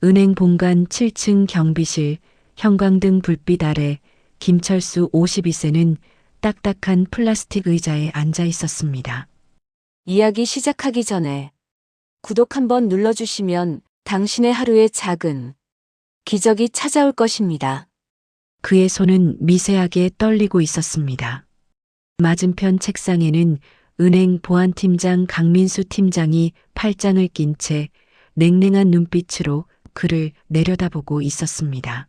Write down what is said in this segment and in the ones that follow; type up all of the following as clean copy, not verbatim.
은행 본관 7층 경비실 형광등 불빛 아래 김철수 52세는 딱딱한 플라스틱 의자에 앉아 있었습니다. 이야기 시작하기 전에 구독 한번 눌러주시면 당신의 하루에 작은 기적이 찾아올 것입니다. 그의 손은 미세하게 떨리고 있었습니다. 맞은편 책상에는 은행 보안팀장 강민수 팀장이 팔짱을 낀 채 냉랭한 눈빛으로 그를 내려다보고 있었습니다.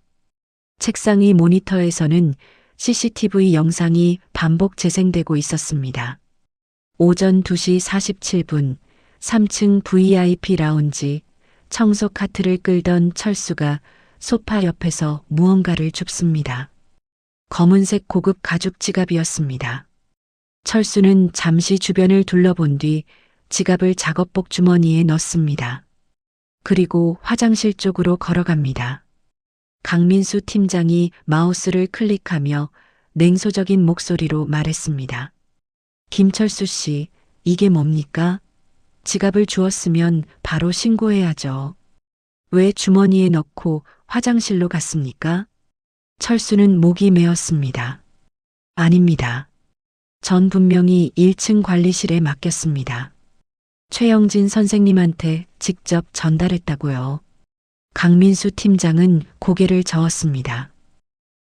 책상 위 모니터에서는 CCTV 영상이 반복 재생되고 있었습니다. 오전 2시 47분 3층 VIP 라운지 청소 카트를 끌던 철수가 소파 옆에서 무언가를 줍습니다. 검은색 고급 가죽 지갑이었습니다. 철수는 잠시 주변을 둘러본 뒤 지갑을 작업복 주머니에 넣습니다. 그리고 화장실 쪽으로 걸어갑니다. 강민수 팀장이 마우스를 클릭하며 냉소적인 목소리로 말했습니다. 김철수 씨, 이게 뭡니까? 지갑을 주었으면 바로 신고해야죠. 왜 주머니에 넣고 화장실로 갔습니까? 철수는 목이 메었습니다. 아닙니다. 전 분명히 1층 관리실에 맡겼습니다. 최영진 선생님한테 직접 전달했다고요. 강민수 팀장은 고개를 저었습니다.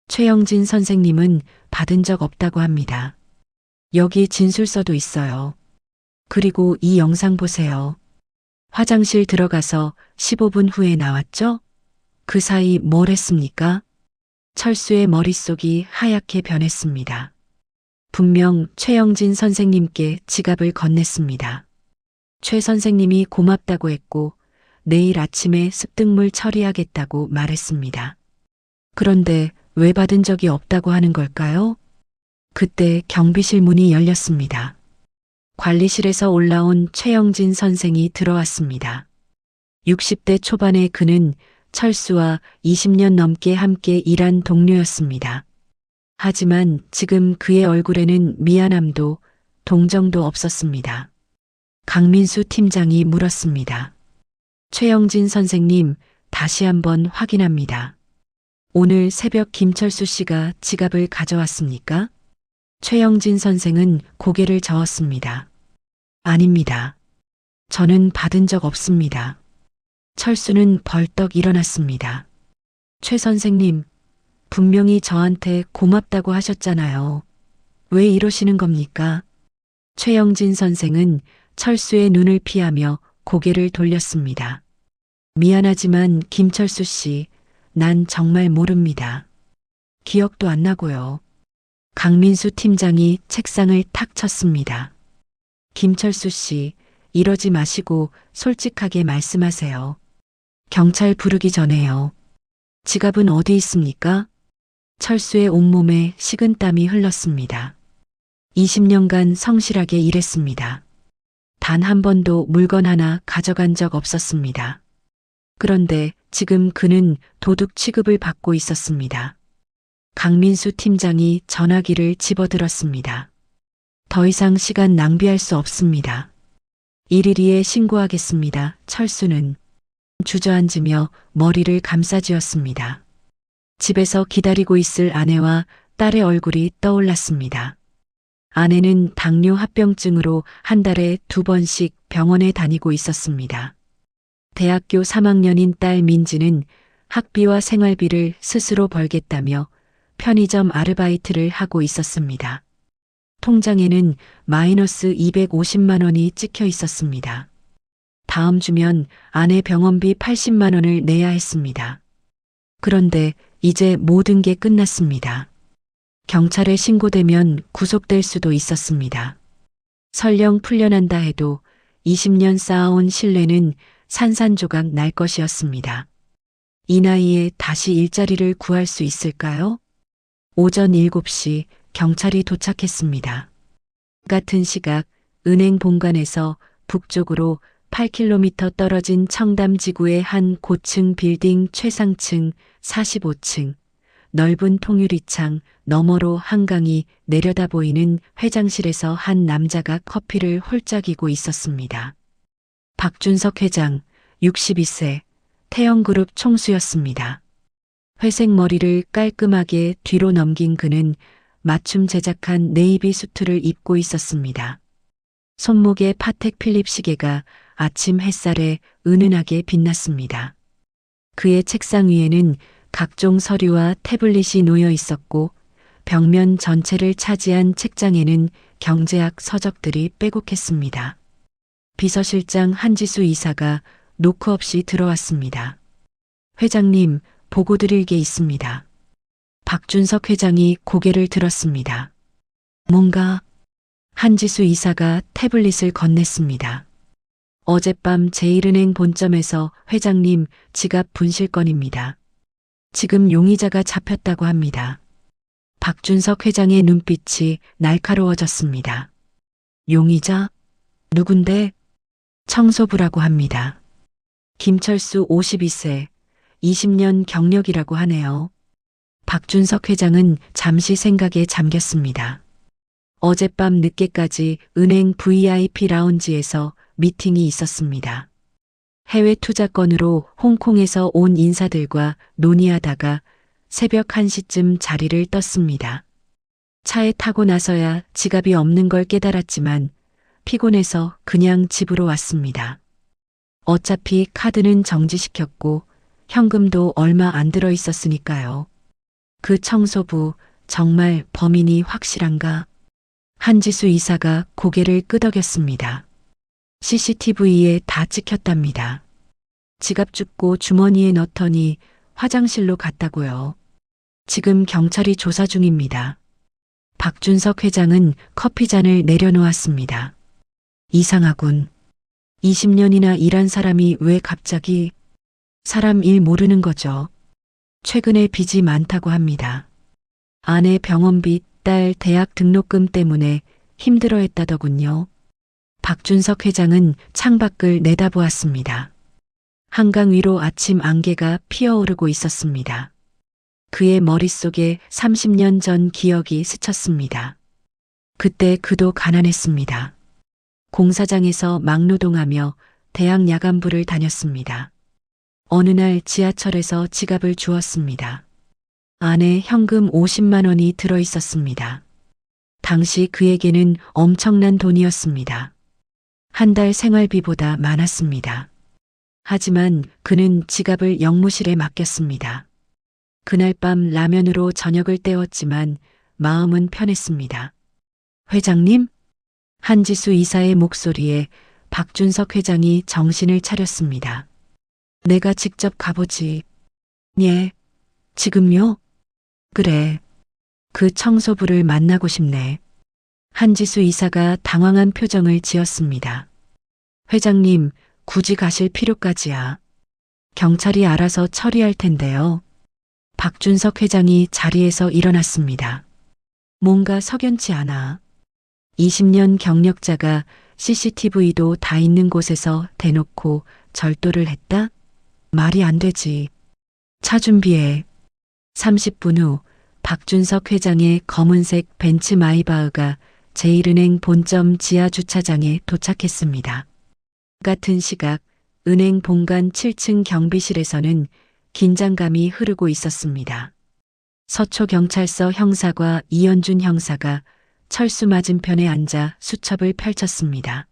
최영진 선생님은 받은 적 없다고 합니다. 여기 진술서도 있어요. 그리고 이 영상 보세요. 화장실 들어가서 15분 후에 나왔죠? 그 사이 뭘 했습니까? 철수의 머릿속이 하얗게 변했습니다. 분명 최영진 선생님께 지갑을 건넸습니다. 최 선생님이 고맙다고 했고 내일 아침에 습득물 처리하겠다고 말했습니다. 그런데 왜 받은 적이 없다고 하는 걸까요? 그때 경비실 문이 열렸습니다. 관리실에서 올라온 최영진 선생이 들어왔습니다. 60대 초반의 그는 철수와 20년 넘게 함께 일한 동료였습니다. 하지만 지금 그의 얼굴에는 미안함도 동정도 없었습니다. 강민수 팀장이 물었습니다. 최영진 선생님, 다시 한번 확인합니다. 오늘 새벽 김철수 씨가 지갑을 가져왔습니까? 최영진 선생은 고개를 저었습니다. 아닙니다. 저는 받은 적 없습니다. 철수는 벌떡 일어났습니다. 최 선생님, 분명히 저한테 고맙다고 하셨잖아요. 왜 이러시는 겁니까? 최영진 선생은 철수의 눈을 피하며 고개를 돌렸습니다. 미안하지만 김철수 씨, 난 정말 모릅니다. 기억도 안 나고요. 강민수 팀장이 책상을 탁 쳤습니다. 김철수 씨, 이러지 마시고 솔직하게 말씀하세요. 경찰 부르기 전에요. 지갑은 어디 있습니까? 철수의 온몸에 식은땀이 흘렀습니다. 20년간 성실하게 일했습니다. 단 한 번도 물건 하나 가져간 적 없었습니다. 그런데 지금 그는 도둑 취급을 받고 있었습니다. 강민수 팀장이 전화기를 집어들었습니다. 더 이상 시간 낭비할 수 없습니다. 112에 신고하겠습니다. 철수는 주저앉으며 머리를 감싸쥐었습니다. 집에서 기다리고 있을 아내와 딸의 얼굴이 떠올랐습니다. 아내는 당뇨 합병증으로 한 달에 2번씩 병원에 다니고 있었습니다. 대학교 3학년인 딸 민지는 학비와 생활비를 스스로 벌겠다며 편의점 아르바이트를 하고 있었습니다. 통장에는 마이너스 250만 원이 찍혀 있었습니다. 다음 주면 아내 병원비 80만 원을 내야 했습니다. 그런데 이제 모든 게 끝났습니다. 경찰에 신고되면 구속될 수도 있었습니다. 설령 풀려난다 해도 20년 쌓아온 신뢰는 산산조각 날 것이었습니다. 이 나이에 다시 일자리를 구할 수 있을까요? 오전 7시 경찰이 도착했습니다. 같은 시각 은행 본관에서 북쪽으로 8km 떨어진 청담지구의 한 고층 빌딩 최상층 45층 넓은 통유리창 너머로 한강이 내려다 보이는 회장실에서 한 남자가 커피를 홀짝이고 있었습니다. 박준석 회장, 62세, 태영그룹 총수였습니다. 회색 머리를 깔끔하게 뒤로 넘긴 그는 맞춤 제작한 네이비 수트를 입고 있었습니다. 손목에 파텍 필립 시계가 아침 햇살에 은은하게 빛났습니다. 그의 책상 위에는 각종 서류와 태블릿이 놓여 있었고 벽면 전체를 차지한 책장에는 경제학 서적들이 빼곡했습니다. 비서실장 한지수 이사가 노크 없이 들어왔습니다. 회장님, 보고 드릴 게 있습니다. 박준석 회장이 고개를 들었습니다. 뭔가? 한지수 이사가 태블릿을 건넸습니다. 어젯밤 제1은행 본점에서 회장님 지갑 분실 건입니다. 지금 용의자가 잡혔다고 합니다. 박준석 회장의 눈빛이 날카로워졌습니다. 용의자? 누군데? 청소부라고 합니다. 김철수 52세, 20년 경력이라고 하네요. 박준석 회장은 잠시 생각에 잠겼습니다. 어젯밤 늦게까지 은행 VIP 라운지에서 미팅이 있었습니다. 해외 투자건으로 홍콩에서 온 인사들과 논의하다가 새벽 1시쯤 자리를 떴습니다. 차에 타고 나서야 지갑이 없는 걸 깨달았지만 피곤해서 그냥 집으로 왔습니다. 어차피 카드는 정지시켰고 현금도 얼마 안 들어 있었으니까요. 그 청소부 정말 범인이 확실한가? 한지수 이사가 고개를 끄덕였습니다. CCTV에 다 찍혔답니다. 지갑 줍고 주머니에 넣더니 화장실로 갔다고요. 지금 경찰이 조사 중입니다. 박준석 회장은 커피잔을 내려놓았습니다. 이상하군. 20년이나 일한 사람이 왜 갑자기 사람 일 모르는 거죠. 최근에 빚이 많다고 합니다. 아내 병원비, 딸 대학 등록금 때문에 힘들어했다더군요. 박준석 회장은 창밖을 내다보았습니다. 한강 위로 아침 안개가 피어오르고 있었습니다. 그의 머릿속에 30년 전 기억이 스쳤습니다. 그때 그도 가난했습니다. 공사장에서 막노동하며 대학 야간부를 다녔습니다. 어느 날 지하철에서 지갑을 주었습니다. 안에 현금 50만 원이 들어 있었습니다. 당시 그에게는 엄청난 돈이었습니다. 한 달 생활비보다 많았습니다. 하지만 그는 지갑을 영무실에 맡겼습니다. 그날 밤 라면으로 저녁을 때웠지만 마음은 편했습니다. 회장님? 한지수 이사의 목소리에 박준석 회장이 정신을 차렸습니다. 내가 직접 가보지. 예. 지금요? 그래. 그 청소부를 만나고 싶네. 한지수 이사가 당황한 표정을 지었습니다. 회장님, 굳이 가실 필요까지야. 경찰이 알아서 처리할 텐데요. 박준석 회장이 자리에서 일어났습니다. 뭔가 석연치 않아. 20년 경력자가 CCTV도 다 있는 곳에서 대놓고 절도를 했다? 말이 안 되지. 차 준비해. 30분 후 박준석 회장의 검은색 벤츠 마이바흐가 제1은행 본점 지하 주차장에 도착했습니다. 같은 시각 은행 본관 7층 경비실에서는 긴장감이 흐르고 있었습니다. 서초경찰서 형사과 이현준 형사가 철수 맞은편에 앉아 수첩을 펼쳤습니다.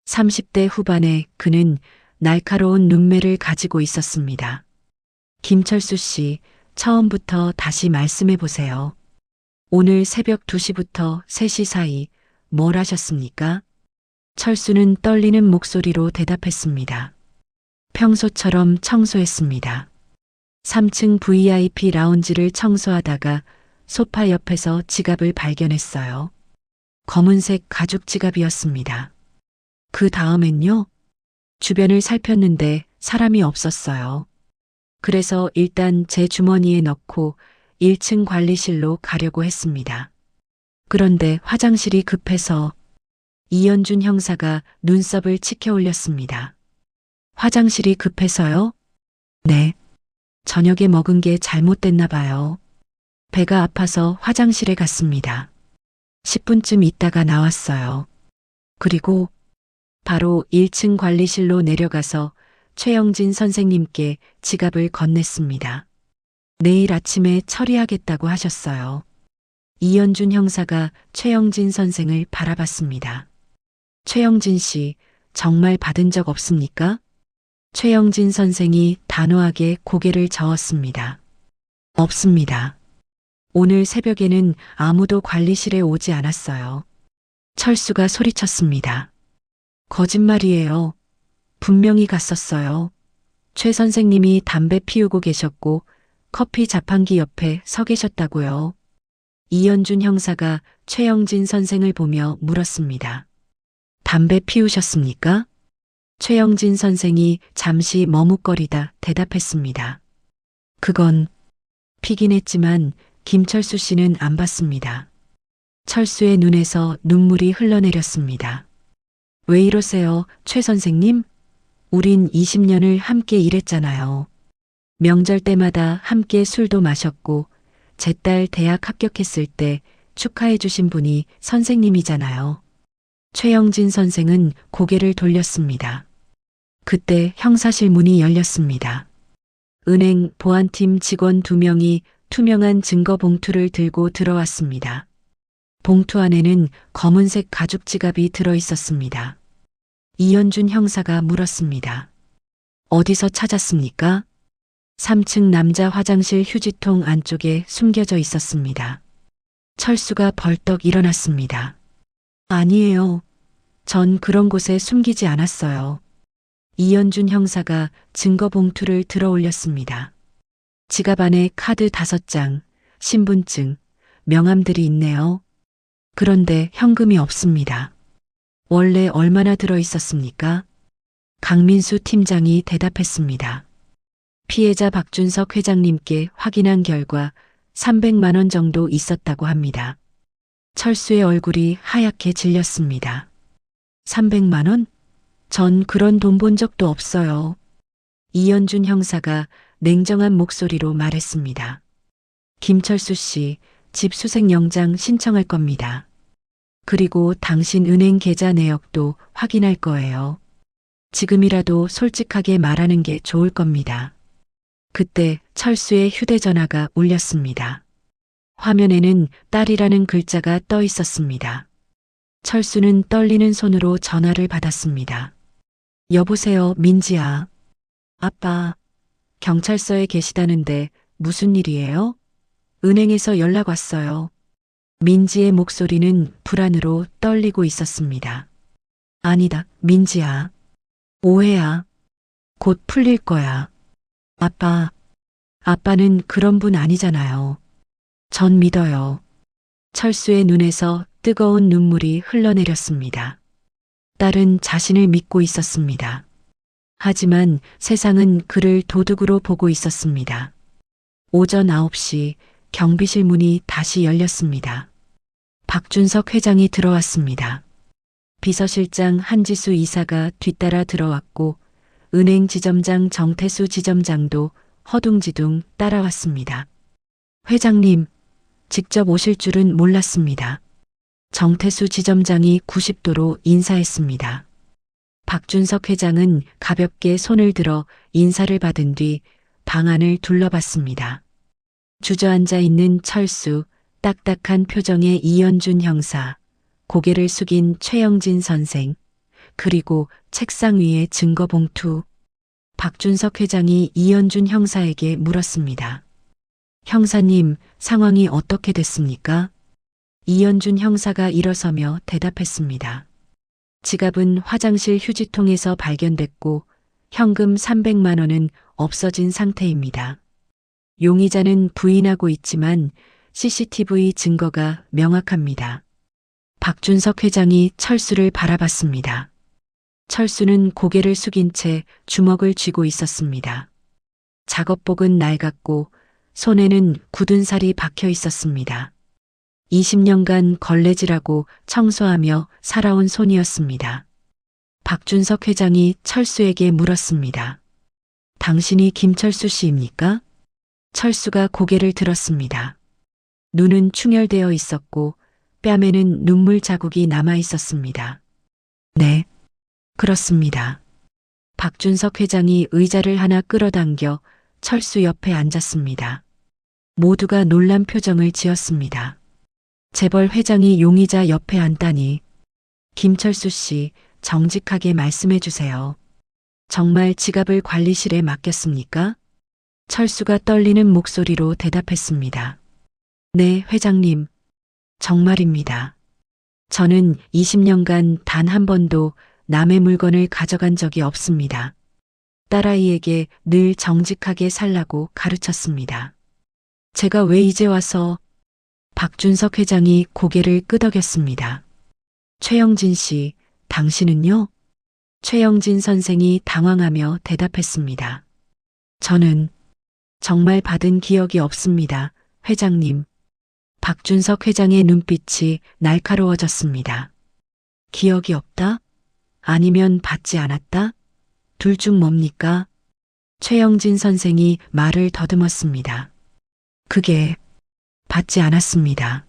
30대 후반에 그는 날카로운 눈매를 가지고 있었습니다. 김철수 씨, 처음부터 다시 말씀해 보세요. 오늘 새벽 2시부터 3시 사이 뭘 하셨습니까? 철수는 떨리는 목소리로 대답했습니다. 평소처럼 청소했습니다. 3층 VIP 라운지를 청소하다가 소파 옆에서 지갑을 발견했어요. 검은색 가죽 지갑이었습니다. 그 다음엔요? 주변을 살폈는데 사람이 없었어요. 그래서 일단 제 주머니에 넣고 1층 관리실로 가려고 했습니다. 그런데 화장실이 급해서 이현준 형사가 눈썹을 치켜 올렸습니다. 화장실이 급해서요? 네. 저녁에 먹은 게 잘못됐나 봐요. 배가 아파서 화장실에 갔습니다. 10분쯤 있다가 나왔어요. 그리고 바로 1층 관리실로 내려가서 최영진 선생님께 지갑을 건넸습니다. 내일 아침에 처리하겠다고 하셨어요. 이연준 형사가 최영진 선생을 바라봤습니다. 최영진 씨, 정말 받은 적 없습니까? 최영진 선생이 단호하게 고개를 저었습니다. 없습니다. 오늘 새벽에는 아무도 관리실에 오지 않았어요. 철수가 소리쳤습니다. 거짓말이에요. 분명히 갔었어요. 최 선생님이 담배 피우고 계셨고 커피 자판기 옆에 서 계셨다고요. 이연준 형사가 최영진 선생을 보며 물었습니다. 담배 피우셨습니까? 최영진 선생이 잠시 머뭇거리다 대답했습니다. 그건 피긴 했지만 김철수 씨는 안 봤습니다. 철수의 눈에서 눈물이 흘러내렸습니다. 왜 이러세요, 최 선생님? 우린 20년을 함께 일했잖아요. 명절 때마다 함께 술도 마셨고 제 딸 대학 합격했을 때 축하해 주신 분이 선생님이잖아요. 최영진 선생은 고개를 돌렸습니다. 그때 형사실 문이 열렸습니다. 은행 보안팀 직원 2명이 투명한 증거 봉투를 들고 들어왔습니다. 봉투 안에는 검은색 가죽 지갑이 들어 있었습니다. 이연준 형사가 물었습니다. 어디서 찾았습니까? 3층 남자 화장실 휴지통 안쪽에 숨겨져 있었습니다. 철수가 벌떡 일어났습니다. 아니에요. 전 그런 곳에 숨기지 않았어요. 이연준 형사가 증거 봉투를 들어 올렸습니다. 지갑 안에 카드 5장, 신분증, 명함들이 있네요. 그런데 현금이 없습니다. 원래 얼마나 들어 있었습니까? 강민수 팀장이 대답했습니다. 피해자 박준석 회장님께 확인한 결과 300만 원 정도 있었다고 합니다. 철수의 얼굴이 하얗게 질렸습니다. 300만 원? 전 그런 돈 본 적도 없어요. 이연준 형사가 냉정한 목소리로 말했습니다. 김철수 씨, 집 수색영장 신청할 겁니다. 그리고 당신 은행 계좌 내역도 확인할 거예요. 지금이라도 솔직하게 말하는 게 좋을 겁니다. 그때 철수의 휴대전화가 울렸습니다. 화면에는 딸이라는 글자가 떠 있었습니다. 철수는 떨리는 손으로 전화를 받았습니다. 여보세요, 민지야. 아빠, 경찰서에 계시다는데 무슨 일이에요? 은행에서 연락 왔어요. 민지의 목소리는 불안으로 떨리고 있었습니다. 아니다, 민지야. 오해야. 곧 풀릴 거야. 아빠는 그런 분 아니잖아요. 전 믿어요. 철수의 눈에서 뜨거운 눈물이 흘러내렸습니다. 딸은 자신을 믿고 있었습니다. 하지만 세상은 그를 도둑으로 보고 있었습니다. 오전 9시 경비실 문이 다시 열렸습니다. 박준석 회장이 들어왔습니다. 비서실장 한지수 이사가 뒤따라 들어왔고 은행 지점장 정태수 지점장도 허둥지둥 따라왔습니다. 회장님, 직접 오실 줄은 몰랐습니다. 정태수 지점장이 90도로 인사했습니다. 박준석 회장은 가볍게 손을 들어 인사를 받은 뒤 방안을 둘러봤습니다. 주저앉아 있는 철수, 딱딱한 표정의 이연준 형사, 고개를 숙인 최영진 선생, 그리고 책상 위의 증거 봉투. 박준석 회장이 이연준 형사에게 물었습니다. 형사님, 상황이 어떻게 됐습니까? 이연준 형사가 일어서며 대답했습니다. 지갑은 화장실 휴지통에서 발견됐고 현금 300만 원은 없어진 상태입니다. 용의자는 부인하고 있지만 CCTV 증거가 명확합니다. 박준석 회장이 철수를 바라봤습니다. 철수는 고개를 숙인 채 주먹을 쥐고 있었습니다. 작업복은 낡았고 손에는 굳은 살이 박혀 있었습니다. 20년간 걸레질하고 청소하며 살아온 손이었습니다. 박준석 회장이 철수에게 물었습니다. 당신이 김철수 씨입니까? 철수가 고개를 들었습니다. 눈은 충혈되어 있었고 뺨에는 눈물 자국이 남아 있었습니다. 네, 그렇습니다. 박준석 회장이 의자를 하나 끌어당겨 철수 옆에 앉았습니다. 모두가 놀란 표정을 지었습니다. 재벌 회장이 용의자 옆에 앉다니. 김철수 씨, 정직하게 말씀해 주세요. 정말 지갑을 관리실에 맡겼습니까? 철수가 떨리는 목소리로 대답했습니다. 네, 회장님. 정말입니다. 저는 20년간 단 한 번도 남의 물건을 가져간 적이 없습니다. 딸아이에게 늘 정직하게 살라고 가르쳤습니다. 제가 왜 이제 와서... 박준석 회장이 고개를 끄덕였습니다. 최영진 씨, 당신은요? 최영진 선생이 당황하며 대답했습니다. 저는 정말 받은 기억이 없습니다, 회장님. 박준석 회장의 눈빛이 날카로워졌습니다. 기억이 없다? 아니면 받지 않았다? 둘 중 뭡니까? 최영진 선생이 말을 더듬었습니다. 그게 받지 않았습니다.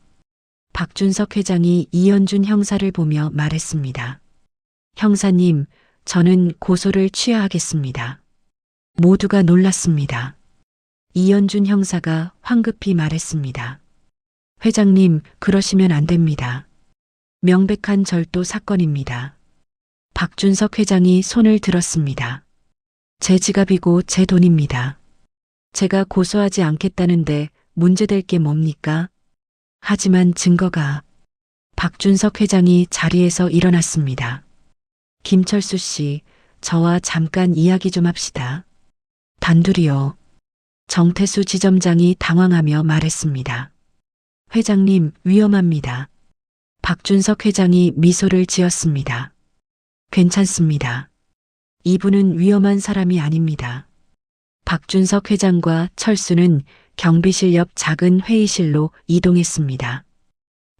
박준석 회장이 이현준 형사를 보며 말했습니다. 형사님, 저는 고소를 취하하겠습니다. 모두가 놀랐습니다. 이현준 형사가 황급히 말했습니다. 회장님, 그러시면 안 됩니다. 명백한 절도 사건입니다. 박준석 회장이 손을 들었습니다. 제 지갑이고 제 돈입니다. 제가 고소하지 않겠다는데 문제될 게 뭡니까? 하지만 증거가... 박준석 회장이 자리에서 일어났습니다. 김철수 씨, 저와 잠깐 이야기 좀 합시다. 단둘이요. 정태수 지점장이 당황하며 말했습니다. 회장님, 위험합니다. 박준석 회장이 미소를 지었습니다. 괜찮습니다. 이분은 위험한 사람이 아닙니다. 박준석 회장과 철수는 경비실 옆 작은 회의실로 이동했습니다.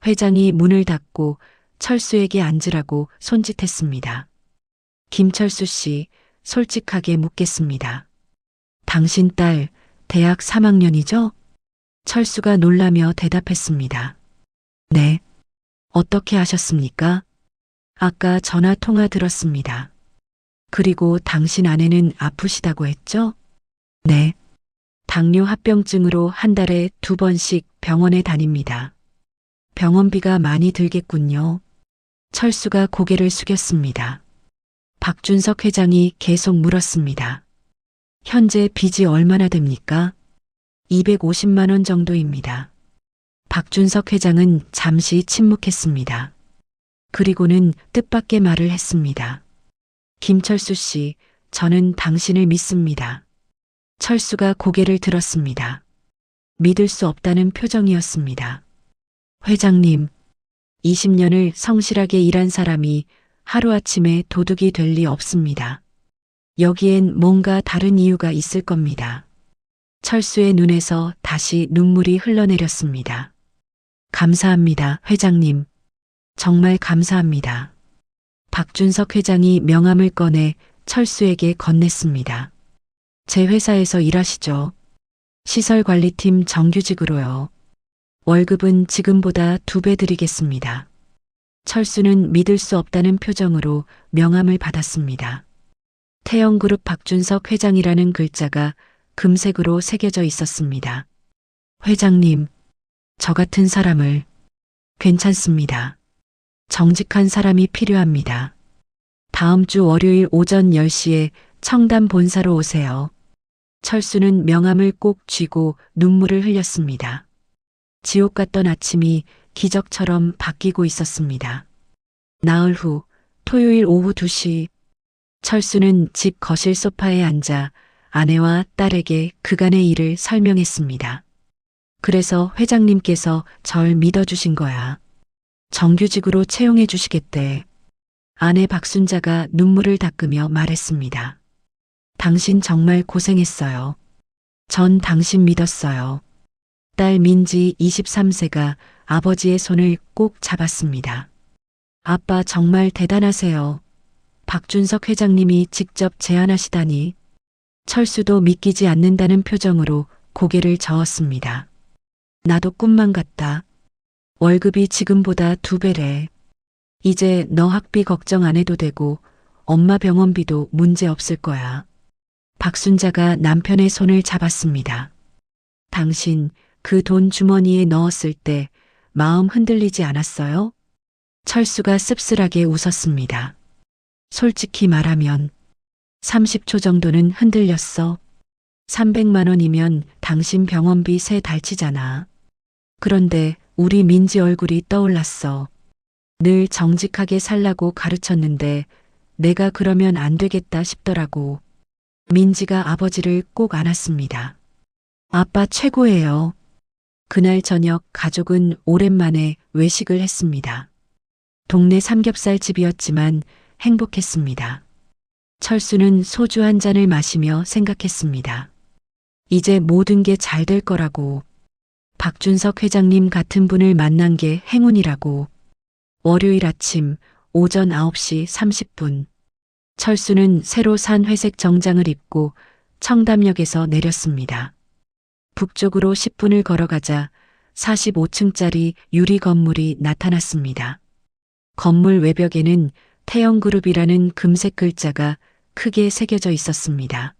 회장이 문을 닫고 철수에게 앉으라고 손짓했습니다. 김철수 씨, 솔직하게 묻겠습니다. 당신 딸 대학 3학년이죠? 철수가 놀라며 대답했습니다. 네. 어떻게 하셨습니까? 아까 전화 통화 들었습니다. 그리고 당신 아내는 아프시다고 했죠? 네. 당뇨 합병증으로 한 달에 2번씩 병원에 다닙니다. 병원비가 많이 들겠군요. 철수가 고개를 숙였습니다. 박준석 회장이 계속 물었습니다. 현재 빚이 얼마나 됩니까? 250만 원 정도입니다. 박준석 회장은 잠시 침묵했습니다. 그리고는 뜻밖의 말을 했습니다. 김철수 씨, 저는 당신을 믿습니다. 철수가 고개를 들었습니다. 믿을 수 없다는 표정이었습니다. 회장님, 20년을 성실하게 일한 사람이 하루아침에 도둑이 될 리 없습니다. 여기엔 뭔가 다른 이유가 있을 겁니다. 철수의 눈에서 다시 눈물이 흘러내렸습니다. 감사합니다, 회장님. 정말 감사합니다. 박준석 회장이 명함을 꺼내 철수에게 건넸습니다. 제 회사에서 일하시죠. 시설관리팀 정규직으로요. 월급은 지금보다 2배 드리겠습니다. 철수는 믿을 수 없다는 표정으로 명함을 받았습니다. 태영그룹 박준석 회장이라는 글자가 금색으로 새겨져 있었습니다. 회장님, 저 같은 사람을... 괜찮습니다. 정직한 사람이 필요합니다. 다음 주 월요일 오전 10시에 청담 본사로 오세요. 철수는 명함을 꼭 쥐고 눈물을 흘렸습니다. 지옥 같던 아침이 기적처럼 바뀌고 있었습니다. 나흘 후 토요일 오후 2시 철수는 집 거실 소파에 앉아 아내와 딸에게 그간의 일을 설명했습니다. 그래서 회장님께서 절 믿어주신 거야. 정규직으로 채용해 주시겠대. 아내 박순자가 눈물을 닦으며 말했습니다. 당신 정말 고생했어요. 전 당신 믿었어요. 딸 민지 23세가 아버지의 손을 꼭 잡았습니다. 아빠 정말 대단하세요. 박준석 회장님이 직접 제안하시다니. 철수도 믿기지 않는다는 표정으로 고개를 저었습니다. 나도 꿈만 같다. 월급이 지금보다 2배래. 이제 너 학비 걱정 안 해도 되고 엄마 병원비도 문제 없을 거야. 박순자가 남편의 손을 잡았습니다. 당신 그 돈 주머니에 넣었을 때 마음 흔들리지 않았어요? 철수가 씁쓸하게 웃었습니다. 솔직히 말하면 30초 정도는 흔들렸어. 300만 원이면 당신 병원비 3달 치잖아. 그런데 우리 민지 얼굴이 떠올랐어. 늘 정직하게 살라고 가르쳤는데 내가 그러면 안 되겠다 싶더라고. 민지가 아버지를 꼭 안았습니다. 아빠 최고예요. 그날 저녁 가족은 오랜만에 외식을 했습니다. 동네 삼겹살 집이었지만 행복했습니다. 철수는 소주 한 잔을 마시며 생각했습니다. 이제 모든 게 잘 될 거라고. 박준석 회장님 같은 분을 만난 게 행운이라고. 월요일 아침 오전 9시 30분. 철수는 새로 산 회색 정장을 입고 청담역에서 내렸습니다. 북쪽으로 10분을 걸어가자 45층짜리 유리 건물이 나타났습니다. 건물 외벽에는 태영그룹이라는 금색 글자가 크게 새겨져 있었습니다.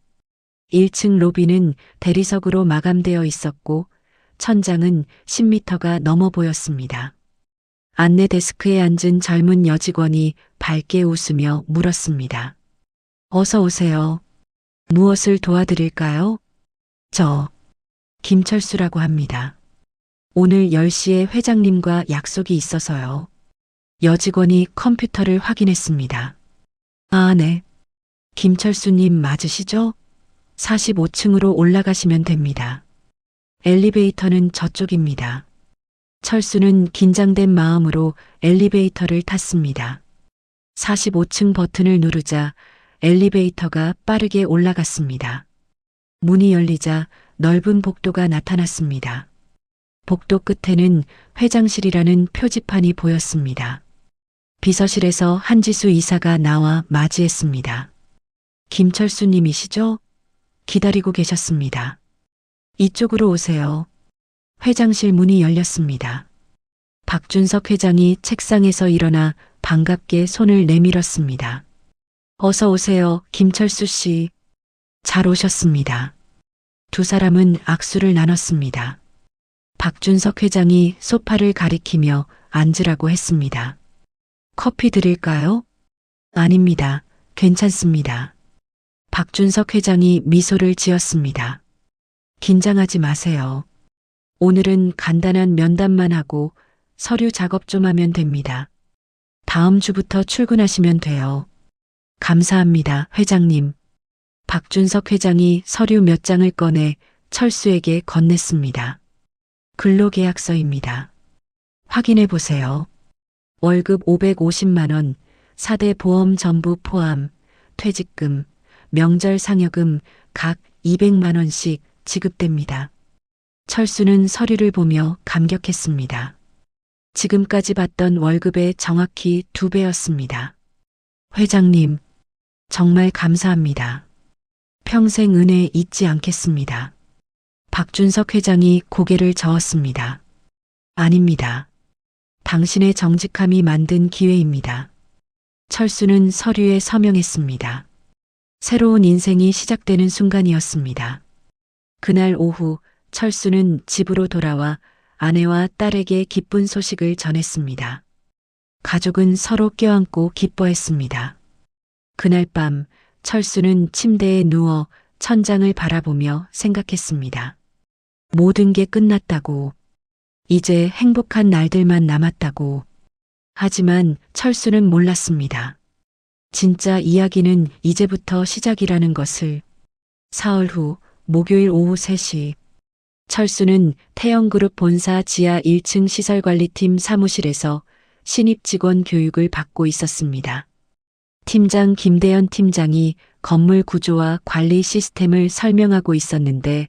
1층 로비는 대리석으로 마감되어 있었고 천장은 10m가 넘어 보였습니다. 안내 데스크에 앉은 젊은 여직원이 밝게 웃으며 물었습니다. 어서 오세요. 무엇을 도와드릴까요? 저 김철수라고 합니다. 오늘 10시에 회장님과 약속이 있어서요. 여직원이 컴퓨터를 확인했습니다. 아, 네. 김철수님 맞으시죠? 45층으로 올라가시면 됩니다. 엘리베이터는 저쪽입니다. 철수는 긴장된 마음으로 엘리베이터를 탔습니다. 45층 버튼을 누르자 엘리베이터가 빠르게 올라갔습니다. 문이 열리자 넓은 복도가 나타났습니다. 복도 끝에는 회장실이라는 표지판이 보였습니다. 비서실에서 한지수 이사가 나와 맞이했습니다. 김철수님이시죠? 기다리고 계셨습니다. 이쪽으로 오세요. 회장실 문이 열렸습니다. 박준석 회장이 책상에서 일어나 반갑게 손을 내밀었습니다. 어서 오세요, 김철수 씨. 잘 오셨습니다. 두 사람은 악수를 나눴습니다. 박준석 회장이 소파를 가리키며 앉으라고 했습니다. 커피 드릴까요? 아닙니다. 괜찮습니다. 박준석 회장이 미소를 지었습니다. 긴장하지 마세요. 오늘은 간단한 면담만 하고 서류 작업 좀 하면 됩니다. 다음 주부터 출근하시면 돼요. 감사합니다, 회장님. 박준석 회장이 서류 몇 장을 꺼내 철수에게 건넸습니다. 근로계약서입니다. 확인해 보세요. 월급 550만 원, 4대 보험 전부 포함, 퇴직금, 명절 상여금 각 200만 원씩 지급됩니다. 철수는 서류를 보며 감격했습니다. 지금까지 받던 월급의 정확히 2배였습니다. 회장님, 정말 감사합니다. 평생 은혜 잊지 않겠습니다. 박준석 회장이 고개를 저었습니다. 아닙니다. 당신의 정직함이 만든 기회입니다. 철수는 서류에 서명했습니다. 새로운 인생이 시작되는 순간이었습니다. 그날 오후 철수는 집으로 돌아와 아내와 딸에게 기쁜 소식을 전했습니다. 가족은 서로 껴안고 기뻐했습니다. 그날 밤 철수는 침대에 누워 천장을 바라보며 생각했습니다. 모든 게 끝났다고. 이제 행복한 날들만 남았다고. 하지만 철수는 몰랐습니다. 진짜 이야기는 이제부터 시작이라는 것을. 사흘 후 목요일 오후 3시 철수는 태영그룹 본사 지하 1층 시설관리팀 사무실에서 신입 직원 교육을 받고 있었습니다. 팀장 김대현 팀장이 건물 구조와 관리 시스템을 설명하고 있었는데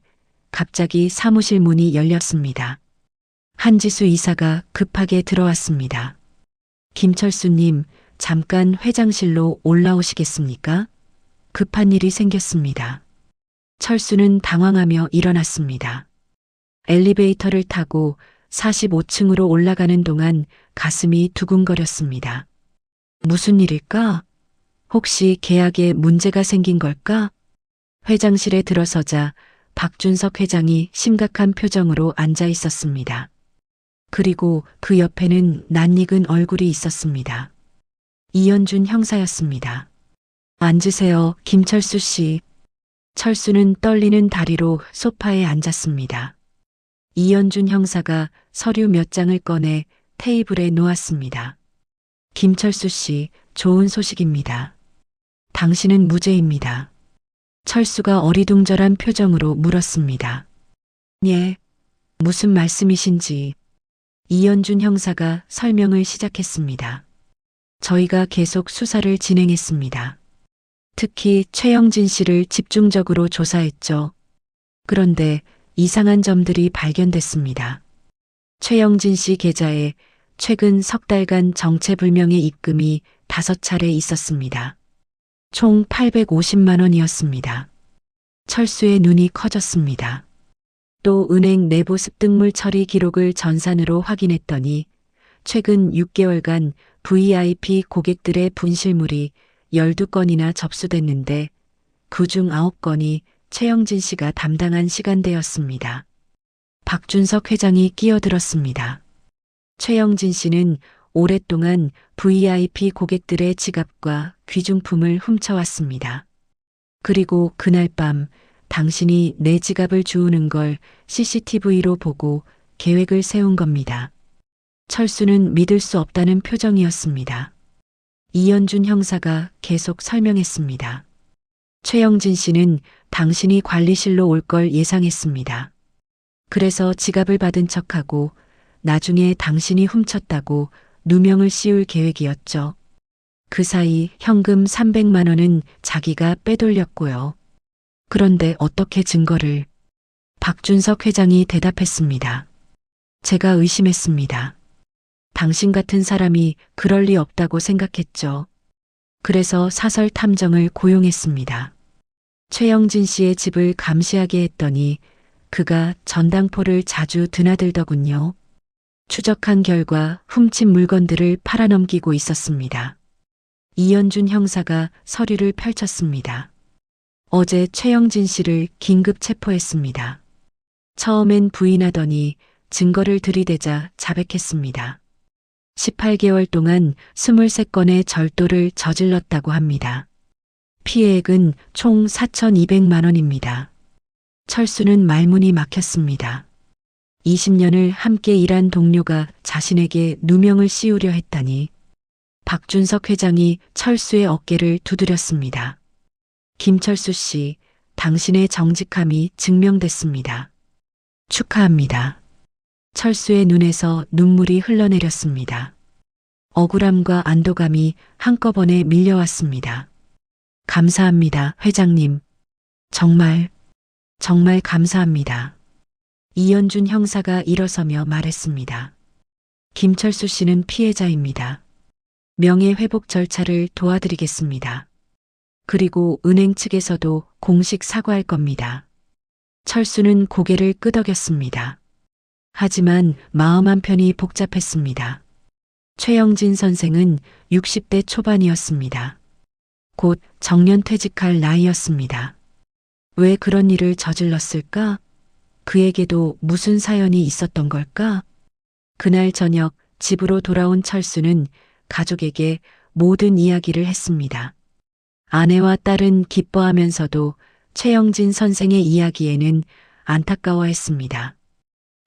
갑자기 사무실 문이 열렸습니다. 한지수 이사가 급하게 들어왔습니다. 김철수님, 잠깐 회장실로 올라오시겠습니까? 급한 일이 생겼습니다. 철수는 당황하며 일어났습니다. 엘리베이터를 타고 45층으로 올라가는 동안 가슴이 두근거렸습니다. 무슨 일일까? 혹시 계약에 문제가 생긴 걸까? 회장실에 들어서자 박준석 회장이 심각한 표정으로 앉아 있었습니다. 그리고 그 옆에는 낯익은 얼굴이 있었습니다. 이현준 형사였습니다. 앉으세요, 김철수 씨. 철수는 떨리는 다리로 소파에 앉았습니다. 이현준 형사가 서류 몇 장을 꺼내 테이블에 놓았습니다. 김철수 씨, 좋은 소식입니다. 당신은 무죄입니다. 철수가 어리둥절한 표정으로 물었습니다. 예, 무슨 말씀이신지. 이현준 형사가 설명을 시작했습니다. 저희가 계속 수사를 진행했습니다. 특히 최영진 씨를 집중적으로 조사했죠. 그런데 이상한 점들이 발견됐습니다. 최영진 씨 계좌에 최근 석 달간 정체불명의 입금이 5차례 있었습니다. 총 850만 원이었습니다. 철수의 눈이 커졌습니다. 또 은행 내부 습득물 처리 기록을 전산으로 확인했더니 최근 6개월간 VIP 고객들의 분실물이 12건이나 접수됐는데 그중 9건이 최영진 씨가 담당한 시간대였습니다. 박준석 회장이 끼어들었습니다. 최영진 씨는 오랫동안 VIP 고객들의 지갑과 귀중품을 훔쳐왔습니다. 그리고 그날 밤 당신이 내 지갑을 주우는 걸 CCTV로 보고 계획을 세운 겁니다. 철수는 믿을 수 없다는 표정이었습니다. 이현준 형사가 계속 설명했습니다. 최영진 씨는 당신이 관리실로 올 걸 예상했습니다. 그래서 지갑을 받은 척하고 나중에 당신이 훔쳤다고 누명을 씌울 계획이었죠. 그 사이 현금 300만 원은 자기가 빼돌렸고요. 그런데 어떻게 증거를? 박준석 회장이 대답했습니다. 제가 의심했습니다. 당신 같은 사람이 그럴 리 없다고 생각했죠. 그래서 사설 탐정을 고용했습니다. 최영진 씨의 집을 감시하게 했더니 그가 전당포를 자주 드나들더군요. 추적한 결과 훔친 물건들을 팔아넘기고 있었습니다. 이현준 형사가 서류를 펼쳤습니다. 어제 최영진 씨를 긴급 체포했습니다. 처음엔 부인하더니 증거를 들이대자 자백했습니다. 18개월 동안 23건의 절도를 저질렀다고 합니다. 피해액은 총 4,200만 원입니다. 철수는 말문이 막혔습니다. 20년을 함께 일한 동료가 자신에게 누명을 씌우려 했다니. 박준석 회장이 철수의 어깨를 두드렸습니다. 김철수 씨, 당신의 정직함이 증명됐습니다. 축하합니다. 철수의 눈에서 눈물이 흘러내렸습니다. 억울함과 안도감이 한꺼번에 밀려왔습니다. 감사합니다, 회장님. 정말 감사합니다. 이현준 형사가 일어서며 말했습니다. 김철수 씨는 피해자입니다. 명예회복 절차를 도와드리겠습니다. 그리고 은행 측에서도 공식 사과할 겁니다. 철수는 고개를 끄덕였습니다. 하지만 마음 한편이 복잡했습니다. 최영진 선생은 60대 초반이었습니다. 곧 정년퇴직할 나이였습니다. 왜 그런 일을 저질렀을까? 그에게도 무슨 사연이 있었던 걸까? 그날 저녁 집으로 돌아온 철수는 가족에게 모든 이야기를 했습니다. 아내와 딸은 기뻐하면서도 최영진 선생의 이야기에는 안타까워했습니다.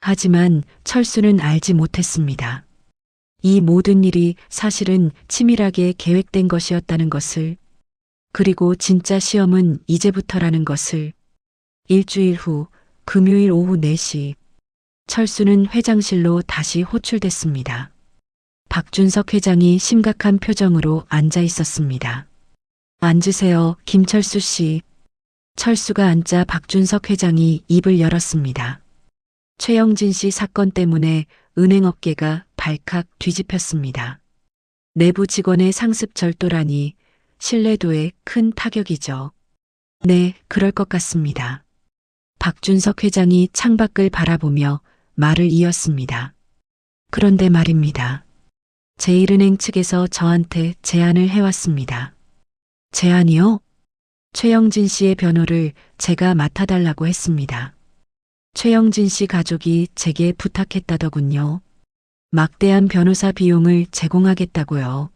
하지만 철수는 알지 못했습니다. 이 모든 일이 사실은 치밀하게 계획된 것이었다는 것을, 그리고 진짜 시험은 이제부터라는 것을. 일주일 후 금요일 오후 4시 철수는 회장실로 다시 호출됐습니다. 박준석 회장이 심각한 표정으로 앉아 있었습니다. 앉으세요, 김철수 씨. 철수가 앉자 박준석 회장이 입을 열었습니다. 최영진 씨 사건 때문에 은행 업계가 발칵 뒤집혔습니다. 내부 직원의 상습 절도라니 신뢰도에 큰 타격이죠. 네, 그럴 것 같습니다. 박준석 회장이 창밖을 바라보며 말을 이었습니다. 그런데 말입니다. 제1은행 측에서 저한테 제안을 해왔습니다. 제안이요? 최영진 씨의 변호를 제가 맡아달라고 했습니다. 최영진 씨 가족이 제게 부탁했다더군요. 막대한 변호사 비용을 제공하겠다고요.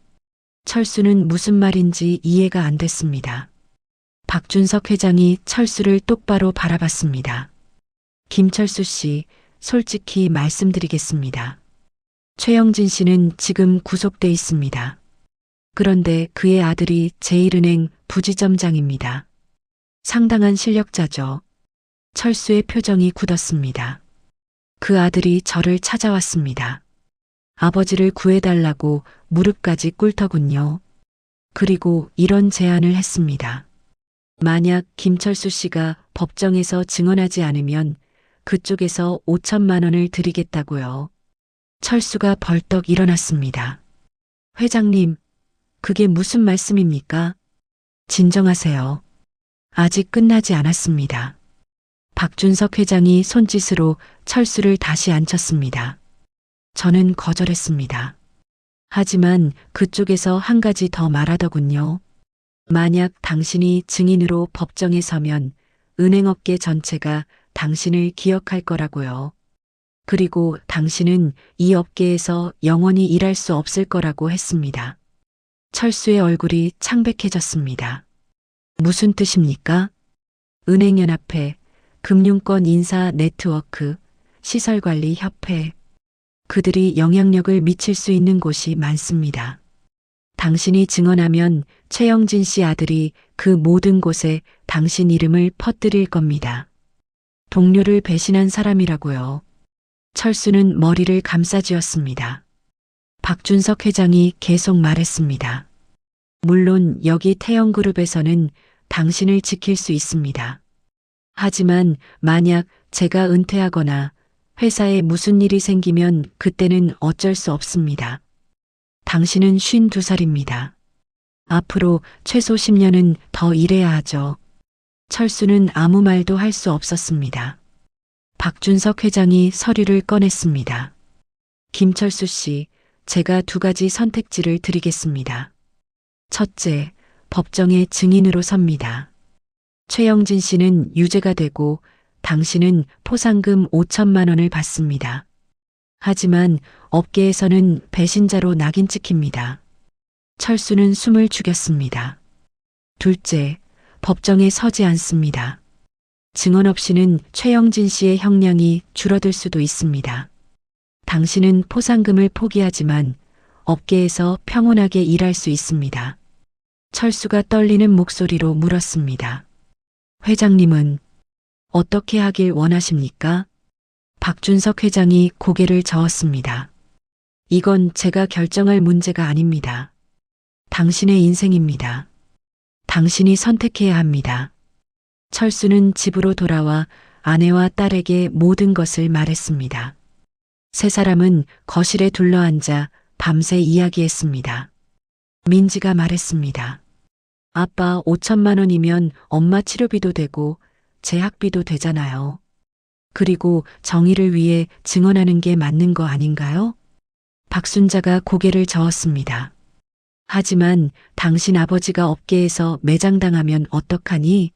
철수는 무슨 말인지 이해가 안 됐습니다. 박준석 회장이 철수를 똑바로 바라봤습니다. 김철수 씨, 솔직히 말씀드리겠습니다. 최영진 씨는 지금 구속돼 있습니다. 그런데 그의 아들이 제1은행 부지점장입니다. 상당한 실력자죠. 철수의 표정이 굳었습니다. 그 아들이 저를 찾아왔습니다. 아버지를 구해달라고 무릎까지 꿇더군요. 그리고 이런 제안을 했습니다. 만약 김철수 씨가 법정에서 증언하지 않으면 그쪽에서 5천만 원을 드리겠다고요. 철수가 벌떡 일어났습니다. 회장님, 그게 무슨 말씀입니까? 진정하세요. 아직 끝나지 않았습니다. 박준석 회장이 손짓으로 철수를 다시 앉혔습니다. 저는 거절했습니다. 하지만 그쪽에서 한 가지 더 말하더군요. 만약 당신이 증인으로 법정에 서면 은행업계 전체가 당신을 기억할 거라고요. 그리고 당신은 이 업계에서 영원히 일할 수 없을 거라고 했습니다. 철수의 얼굴이 창백해졌습니다. 무슨 뜻입니까? 은행연합회, 금융권 인사 네트워크, 시설관리협회. 그들이 영향력을 미칠 수 있는 곳이 많습니다. 당신이 증언하면 최영진 씨 아들이 그 모든 곳에 당신 이름을 퍼뜨릴 겁니다. 동료를 배신한 사람이라고요. 철수는 머리를 감싸쥐었습니다. 박준석 회장이 계속 말했습니다. 물론 여기 태영그룹에서는 당신을 지킬 수 있습니다. 하지만 만약 제가 은퇴하거나 회사에 무슨 일이 생기면 그때는 어쩔 수 없습니다. 당신은 52살입니다. 앞으로 최소 10년은 더 일해야 하죠. 철수는 아무 말도 할 수 없었습니다. 박준석 회장이 서류를 꺼냈습니다. 김철수 씨, 제가 두 가지 선택지를 드리겠습니다. 첫째, 법정의 증인으로 섭니다. 최영진 씨는 유죄가 되고 당신은 포상금 5천만 원을 받습니다. 하지만 업계에서는 배신자로 낙인 찍힙니다. 철수는 숨을 죽였습니다. 둘째, 법정에 서지 않습니다. 증언 없이는 최영진 씨의 형량이 줄어들 수도 있습니다. 당신은 포상금을 포기하지만 업계에서 평온하게 일할 수 있습니다. 철수가 떨리는 목소리로 물었습니다. 회장님은 어떻게 하길 원하십니까? 박준석 회장이 고개를 저었습니다. 이건 제가 결정할 문제가 아닙니다. 당신의 인생입니다. 당신이 선택해야 합니다. 철수는 집으로 돌아와 아내와 딸에게 모든 것을 말했습니다. 세 사람은 거실에 둘러앉아 밤새 이야기했습니다. 민지가 말했습니다. 아빠 5천만 원이면 엄마 치료비도 되고 제 학비도 되잖아요. 그리고 정의를 위해 증언하는 게 맞는 거 아닌가요? 박순자가 고개를 저었습니다. 하지만 당신 아버지가 업계에서 매장당하면 어떡하니?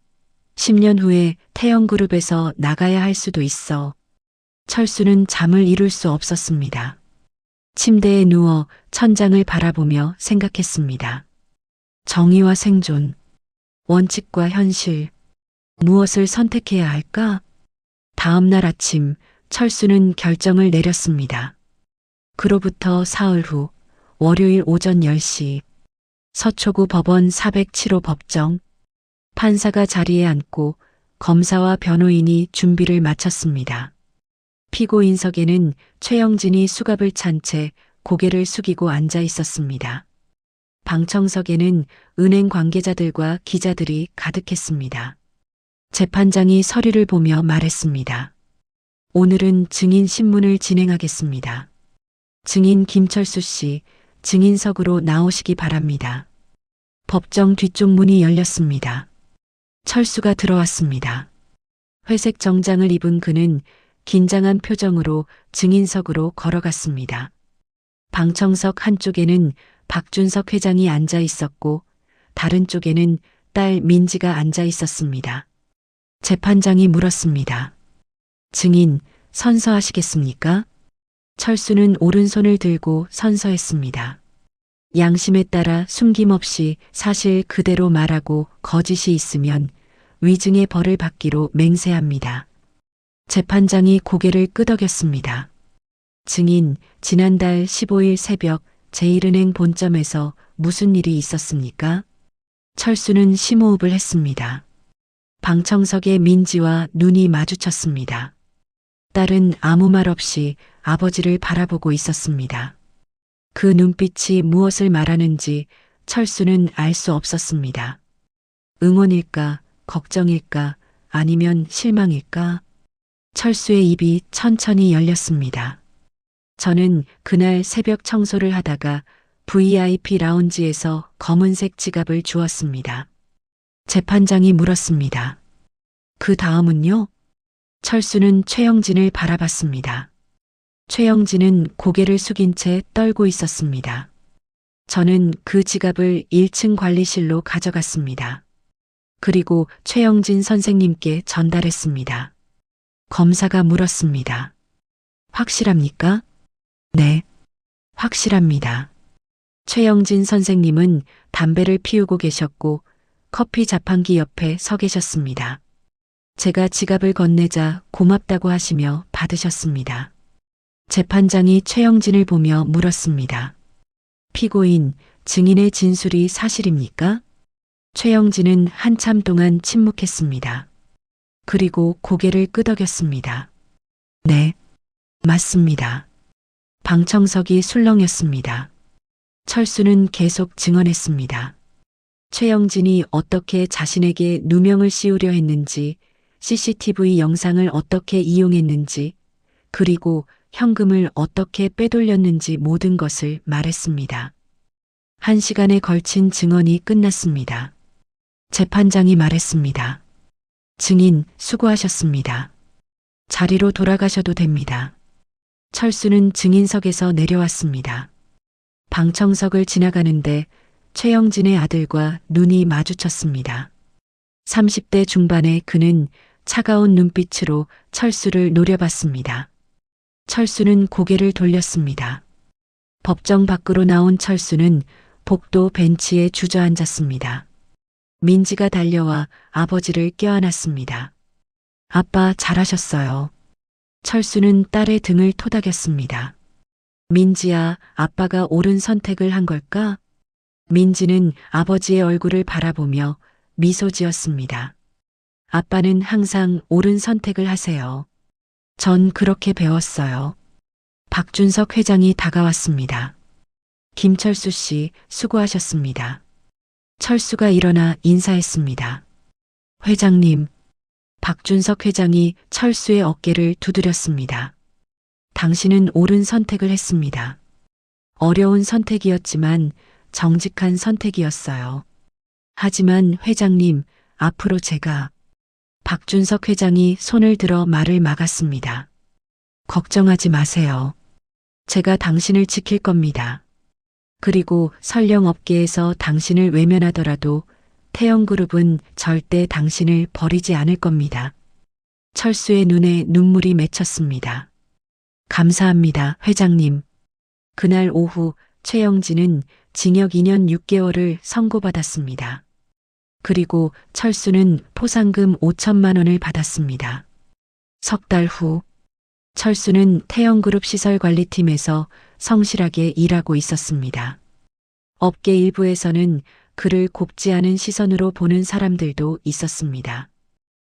10년 후에 태영그룹에서 나가야 할 수도 있어. 철수는 잠을 이룰 수 없었습니다. 침대에 누워 천장을 바라보며 생각했습니다. 정의와 생존, 원칙과 현실, 무엇을 선택해야 할까? 다음 날 아침 철수는 결정을 내렸습니다. 그로부터 사흘 후 월요일 오전 10시 서초구 법원 407호 법정. 판사가 자리에 앉고 검사와 변호인이 준비를 마쳤습니다. 피고인석에는 최영진이 수갑을 찬 채 고개를 숙이고 앉아 있었습니다. 방청석에는 은행 관계자들과 기자들이 가득했습니다. 재판장이 서류를 보며 말했습니다. 오늘은 증인 신문을 진행하겠습니다. 증인 김철수 씨, 증인석으로 나오시기 바랍니다. 법정 뒤쪽 문이 열렸습니다. 철수가 들어왔습니다. 회색 정장을 입은 그는 긴장한 표정으로 증인석으로 걸어갔습니다. 방청석 한쪽에는 박준석 회장이 앉아 있었고 다른 쪽에는 딸 민지가 앉아 있었습니다. 재판장이 물었습니다. 증인, 선서하시겠습니까? 철수는 오른손을 들고 선서했습니다. 양심에 따라 숨김없이 사실 그대로 말하고 거짓이 있으면 위증의 벌을 받기로 맹세합니다. 재판장이 고개를 끄덕였습니다. 증인, 지난달 15일 새벽 제1은행 본점에서 무슨 일이 있었습니까? 철수는 심호흡을 했습니다. 방청석에 민지와 눈이 마주쳤습니다. 딸은 아무 말 없이 아버지를 바라보고 있었습니다. 그 눈빛이 무엇을 말하는지 철수는 알 수 없었습니다. 응원일까, 걱정일까, 아니면 실망일까? 철수의 입이 천천히 열렸습니다. 저는 그날 새벽 청소를 하다가 VIP 라운지에서 검은색 지갑을 주었습니다. 재판장이 물었습니다. 그 다음은요? 철수는 최영진을 바라봤습니다. 최영진은 고개를 숙인 채 떨고 있었습니다. 저는 그 지갑을 1층 관리실로 가져갔습니다. 그리고 최영진 선생님께 전달했습니다. 검사가 물었습니다. 확실합니까? 네, 확실합니다. 최영진 선생님은 담배를 피우고 계셨고 커피 자판기 옆에 서 계셨습니다. 제가 지갑을 건네자 고맙다고 하시며 받으셨습니다. 재판장이 최영진을 보며 물었습니다. 피고인, 증인의 진술이 사실입니까? 최영진은 한참 동안 침묵했습니다. 그리고 고개를 끄덕였습니다. 네, 맞습니다. 방청석이 술렁였습니다. 철수는 계속 증언했습니다. 최영진이 어떻게 자신에게 누명을 씌우려 했는지, CCTV 영상을 어떻게 이용했는지, 그리고 현금을 어떻게 빼돌렸는지 모든 것을 말했습니다. 1시간에 걸친 증언이 끝났습니다. 재판장이 말했습니다. 증인, 수고하셨습니다. 자리로 돌아가셔도 됩니다. 철수는 증인석에서 내려왔습니다. 방청석을 지나가는데 최영진의 아들과 눈이 마주쳤습니다. 30대 중반의 그는 차가운 눈빛으로 철수를 노려봤습니다. 철수는 고개를 돌렸습니다. 법정 밖으로 나온 철수는 복도 벤치에 주저앉았습니다. 민지가 달려와 아버지를 껴안았습니다. 아빠 잘하셨어요. 철수는 딸의 등을 토닥였습니다. 민지야, 아빠가 옳은 선택을 한 걸까? 민지는 아버지의 얼굴을 바라보며 미소 지었습니다. 아빠는 항상 옳은 선택을 하세요. 전 그렇게 배웠어요. 박준석 회장이 다가왔습니다. 김철수 씨, 수고하셨습니다. 철수가 일어나 인사했습니다. 회장님, 박준석 회장이 철수의 어깨를 두드렸습니다. 당신은 옳은 선택을 했습니다. 어려운 선택이었지만 정직한 선택이었어요. 하지만 회장님, 앞으로 제가 박준석 회장이 손을 들어 말을 막았습니다. 걱정하지 마세요. 제가 당신을 지킬 겁니다. 그리고 설령 업계에서 당신을 외면하더라도 태영그룹은 절대 당신을 버리지 않을 겁니다. 철수의 눈에 눈물이 맺혔습니다. 감사합니다, 회장님. 그날 오후 최영진은 징역 2년 6개월을 선고받았습니다. 그리고 철수는 포상금 5천만 원을 받았습니다. 석 달 후, 철수는 태영그룹 시설관리팀에서 성실하게 일하고 있었습니다. 업계 일부에서는 그를 곱지 않은 시선으로 보는 사람들도 있었습니다.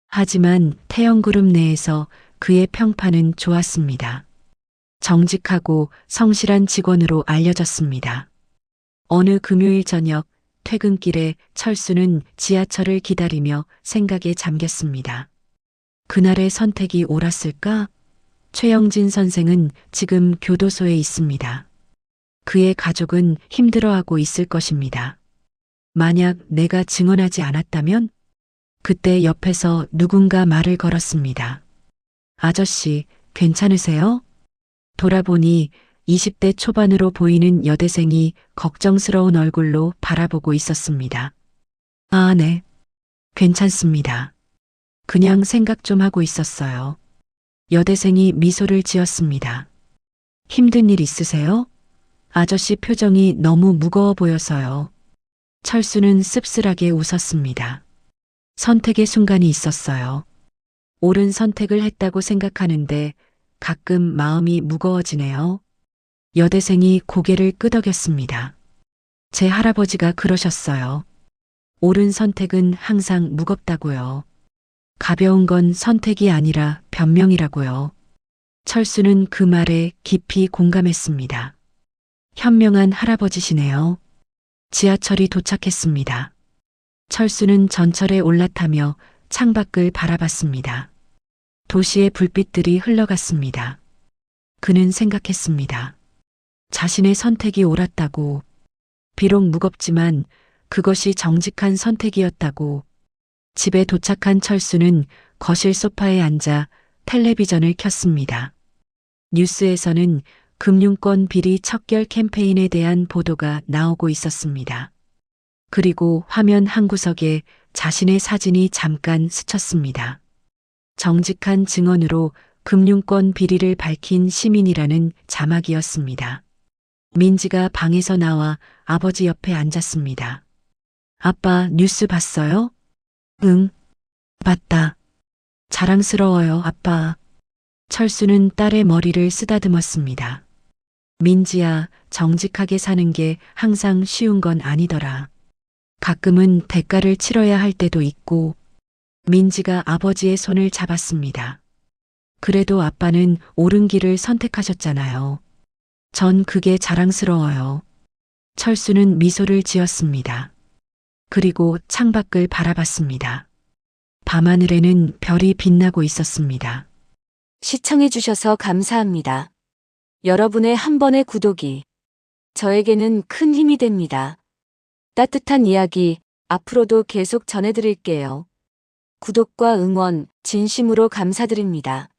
하지만 태영그룹 내에서 그의 평판은 좋았습니다. 정직하고 성실한 직원으로 알려졌습니다. 어느 금요일 저녁 퇴근길에 철수는 지하철을 기다리며 생각에 잠겼습니다. 그날의 선택이 옳았을까? 최영진 선생은 지금 교도소에 있습니다. 그의 가족은 힘들어하고 있을 것입니다. 만약 내가 증언하지 않았다면? 그때 옆에서 누군가 말을 걸었습니다. 아저씨, 괜찮으세요? 돌아보니 20대 초반으로 보이는 여대생이 걱정스러운 얼굴로 바라보고 있었습니다. 아, 네. 괜찮습니다. 그냥 생각 좀 하고 있었어요. 여대생이 미소를 지었습니다. 힘든 일 있으세요? 아저씨 표정이 너무 무거워 보여서요. 철수는 씁쓸하게 웃었습니다. 선택의 순간이 있었어요. 옳은 선택을 했다고 생각하는데 가끔 마음이 무거워지네요. 여대생이 고개를 끄덕였습니다. 제 할아버지가 그러셨어요. 옳은 선택은 항상 무겁다고요. 가벼운 건 선택이 아니라 변명이라고요. 철수는 그 말에 깊이 공감했습니다. 현명한 할아버지시네요. 지하철이 도착했습니다. 철수는 전철에 올라타며 창밖을 바라봤습니다. 도시의 불빛들이 흘러갔습니다. 그는 생각했습니다. 자신의 선택이 옳았다고, 비록 무겁지만 그것이 정직한 선택이었다고. 집에 도착한 철수는 거실 소파에 앉아 텔레비전을 켰습니다. 뉴스에서는 금융권 비리 척결 캠페인에 대한 보도가 나오고 있었습니다. 그리고 화면 한 구석에 자신의 사진이 잠깐 스쳤습니다. 정직한 증언으로 금융권 비리를 밝힌 시민이라는 자막이었습니다. 민지가 방에서 나와 아버지 옆에 앉았습니다. 아빠 뉴스 봤어요? 응, 봤다. 자랑스러워요, 아빠. 철수는 딸의 머리를 쓰다듬었습니다. 민지야, 정직하게 사는 게 항상 쉬운 건 아니더라. 가끔은 대가를 치러야 할 때도 있고. 민지가 아버지의 손을 잡았습니다. 그래도 아빠는 옳은 길을 선택하셨잖아요. 전 그게 자랑스러워요. 철수는 미소를 지었습니다. 그리고 창밖을 바라봤습니다. 밤하늘에는 별이 빛나고 있었습니다. 시청해주셔서 감사합니다. 여러분의 한 번의 구독이 저에게는 큰 힘이 됩니다. 따뜻한 이야기 앞으로도 계속 전해드릴게요. 구독과 응원 진심으로 감사드립니다.